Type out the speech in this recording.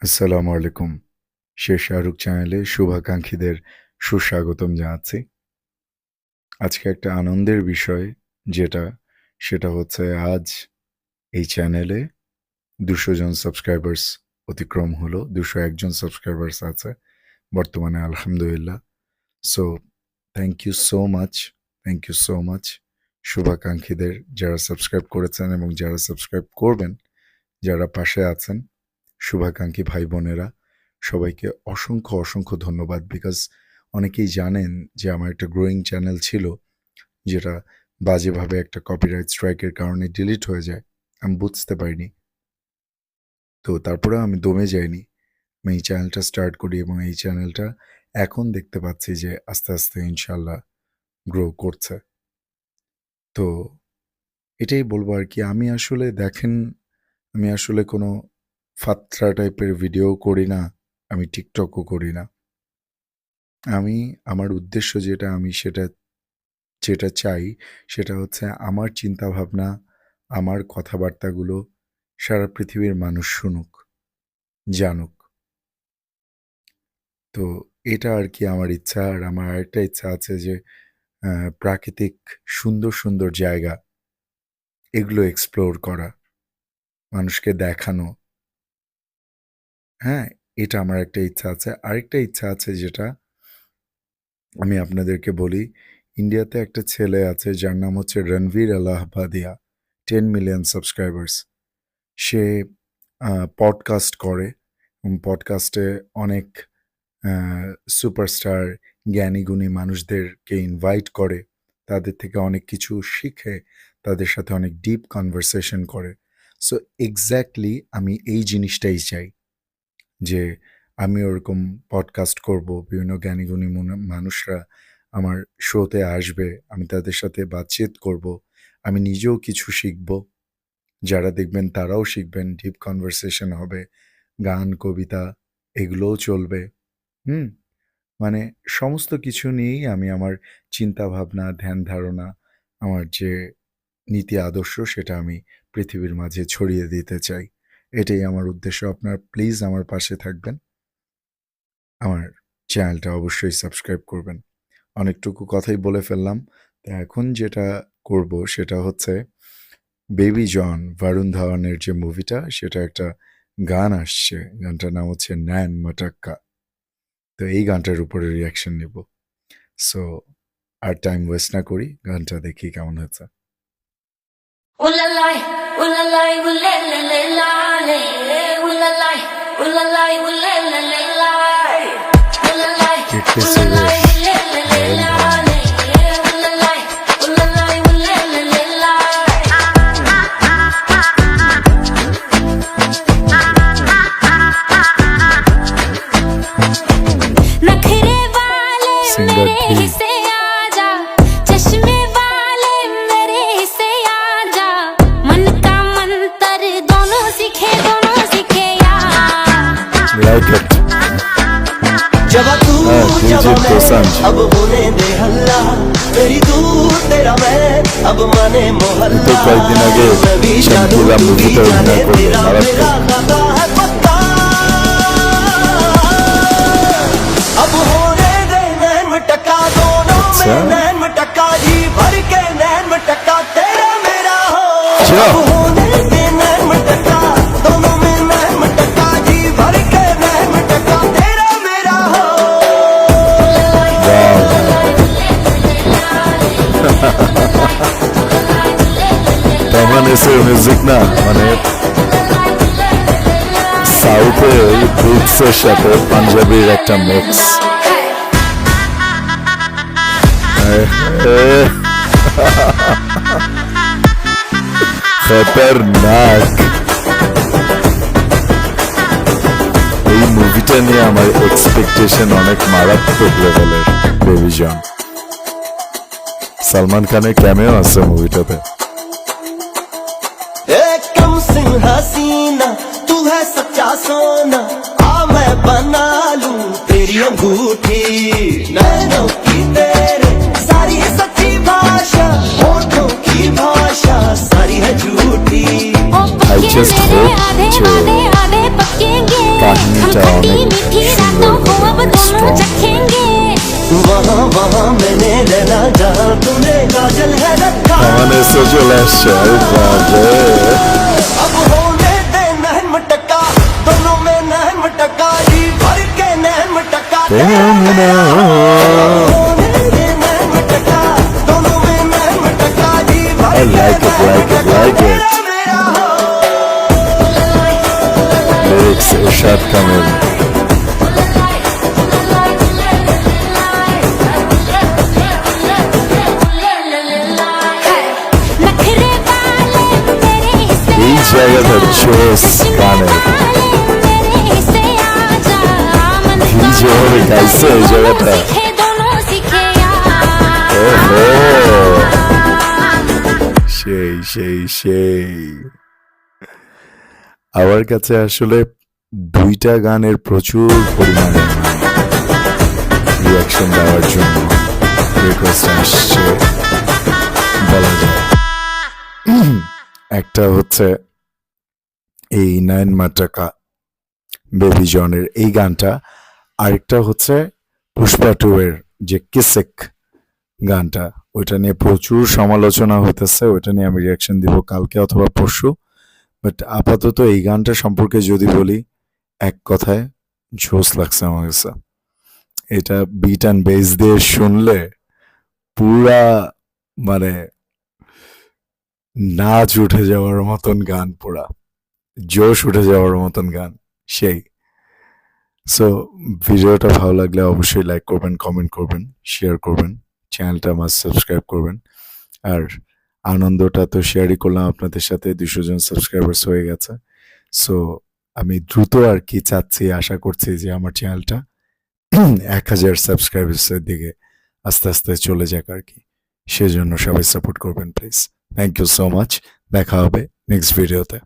আসসালামু আলাইকুম। শের শাহরুখ চ্যানেলে শুভাকাঙ্ক্ষীদের সুস্বাগতম জানাচ্ছি। আজকে একটা আনন্দের বিষয় সেটা হচ্ছে আজ এই চ্যানেলে ২০০ জন সাবস্ক্রাইবার্স অতিক্রম হলো। ২০১ জন সাবস্ক্রাইবার্স আছে বর্তমানে আলহামদুলিল্লাহ। So thank you so much, thank you so much শুভাকাঙ্ক্ষীদের যারা সাবস্ক্রাইব করেছেন এবং যারা সাবস্ক্রাইব করবেন, যারা পাশে আছেন, শুভাকাঙ্ক্ষী ভাই বোনেরা সবাইকে অসংখ্য অসংখ্য ধন্যবাদ। বিকজ অনেকেই জানেন যে আমার একটা গ্রোয়িং চ্যানেল ছিল যেটা বাজেভাবে একটা কপিরাইট স্ট্রাইকের কারণে ডিলিট হয়ে যায়। আমি বুঝতে পারিনি, তো তারপরে আমি দমে যাইনি। আমি এই চ্যানেলটা স্টার্ট করি এবং এই চ্যানেলটা এখন দেখতে পাচ্ছি যে আস্তে আস্তে ইনশাল্লাহ গ্রো করছে। তো এটাই বলবো আর কি। আমি আসলে দেখেন, আমি আসলে কোনো ফাত্রা টাইপের ভিডিও করি না, আমি টিকটকও করি না। আমি আমার উদ্দেশ্য যেটা চাই সেটা হচ্ছে আমার চিন্তাভাবনা, আমার কথাবার্তাগুলো সারা পৃথিবীর মানুষ শুনুক, জানুক। তো এটা আর কি আমার ইচ্ছা। আর আমার আরেকটা ইচ্ছা আছে যে প্রাকৃতিক সুন্দর সুন্দর জায়গা এগুলো এক্সপ্লোর করা, মানুষকে দেখানো। হ্যাঁ, এটা আমার একটা ইচ্ছা আছে। আরেকটা ইচ্ছা আছে যেটা আমি আপনাদেরকে বলি। ইন্ডিয়াতে একটা ছেলে আছে যার নাম হচ্ছে রণবীর আলাহাবাদিয়া, 10 মিলিয়ন সাবস্ক্রাইবার্স। সে পডকাস্ট করে এবং পডকাস্টে অনেক সুপারস্টার জ্ঞানীগুণী মানুষদেরকে ইনভাইট করে, তাদের থেকে অনেক কিছু শিখে, তাদের সাথে অনেক ডিপ কনভারসেশন করে। সো এক্স্যাক্টলি আমি এই জিনিসটাই চাই যে আমি ওরকম পডকাস্ট করব, বিভিন্ন জ্ঞানীগুণী মানুষরা আমার শোতে আসবে, আমি তাদের সাথে বাতচিত করব, আমি নিজেও কিছু শিখব, যারা দেখবেন তারাও শিখবেন, ডিপ কনভারসেশন হবে, গান কবিতা এগুলোও চলবে। মানে সমস্ত কিছু নিয়েই আমি আমার চিন্তাভাবনা, ধ্যান ধারণা, আমার যে নীতি আদর্শ সেটা আমি পৃথিবীর মাঝে ছড়িয়ে দিতে চাই। এটাই আমার উদ্দেশ্য। আপনার প্লিজ আমার পাশে থাকবেন, আমার চ্যানেলটা অবশ্যই সাবস্ক্রাইব করবেন। অনেকটুকু কথাই বলে ফেললাম। তো এখন যেটা করব সেটা হচ্ছে বেবি জন, বরুণ ধাওয়ানের যে মুভিটা, সেটা একটা গান আসছে, গানটার নাম হচ্ছে নैन मटक्का। তো এই গানটার উপরে রিয়াকশন নেব। সো আর টাইম ওয়েস্ট না করি, গানটা দেখি কেমন হচ্ছে। सिंगर थी like it. DJ Dosanjh. अब होने दे हल्ला, तेरी तू तेरा मैं, अब माने मोहल्ला। तो कई दिन आगे चमकीला मूवी का अभिनय करने वाला था। अब होने दे नैन मटक्का, दोनों में नैन मटक्का, जी भर के नैन मटक्का तेरा मेरा हो। अब होने दे नैन मटक्का, दोनों में नैन मटक्का, जी भर के नैन मटक्का तेरा मेरा हो। তখন এসে মিউজিক না, মানে সাউথের বিটসের সাথে পাঞ্জাবির একটা মিক্স। খতরনাক। এই মুভিটা নিয়ে আমার এক্সপেকটেশন অনেক মারাত্মক লেভেলের। বেবি জন, সলমান খানের ক্যামেও আছে মুভিটাতে। कम सिंह हसीना तू है सच्चा सोना, आ मैं बना लूं तेरी अंगूठी, नैनों की तेरे सारी है सच्ची भाषा, होठों की भाषा सारी है झूठी। I just hope जो कहानी रखेंगे वहाँ वहाँ मैंने रहना जहाँ तूने काजल है रखा আমাদের সে চলে আসছে আরে বাবা अब होने दे नहम टका दोनों में नहम टका जी भर के नहम टका होने दे नहम टका दोनों में नहम टका जी भर I के like it, like it, like it. मेरा हो লিরিক্স ইরশাদ কামিল नखरे वाले तेरे हिस्से এই জায়গাটা জোস গানের मेरे हिस्से आजा मन কি যেভাবে গাইছে এই জায়গাটা सीखे दोनों सीखे ওহো সেই সেই সেই আমার কাছে আসলে দুইটা গানের প্রচুর পরিমাণে রিয়াকশন দেওয়ার জন্য রিকোয়েস্ট আসছে বলা যায় একটা হচ্ছে এই নাইন মাটাকা বেবি জনের এই গানটা আরেকটা হচ্ছে পুষ্পা টু এর যে কিসেক গানটা ওইটা নিয়ে প্রচুর সমালোচনা হতেছে ওইটা নিয়ে আমি রিয়াকশন দিব কালকে অথবা পরশু বাট আপাতত এই গানটা সম্পর্কে যদি বলি এক কথায় জোস লাগছে আমার কাছে এটা বিট অ্যান্ড বেস দিয়ে শুনলে পুরা মানে নাচ উঠে যাওয়ার মতন গান পুরা জোশ উঠে যাওয়ার মতন গান সেই সো ভিডিওটা ভালো লাগলে অবশ্যই লাইক করবেন কমেন্ট করবেন শেয়ার করবেন চ্যানেলটা আমার সাবস্ক্রাইব করবেন আর আনন্দটা তো শেয়ারই করলাম আপনাদের সাথে 200 জন সাবস্ক্রাইবার্স হয়ে গেছে সো আমি দ্রুত আর কি চাচ্ছি আশা করছি যে আমার চ্যানেলটা 1000 সাবস্ক্রাইবার্সের দিকে আস্তে আস্তে চলে যাক আর কি সেজন্য সবাই সাপোর্ট করবেন please thank you so much দেখা হবে নেক্সট ভিডিওতে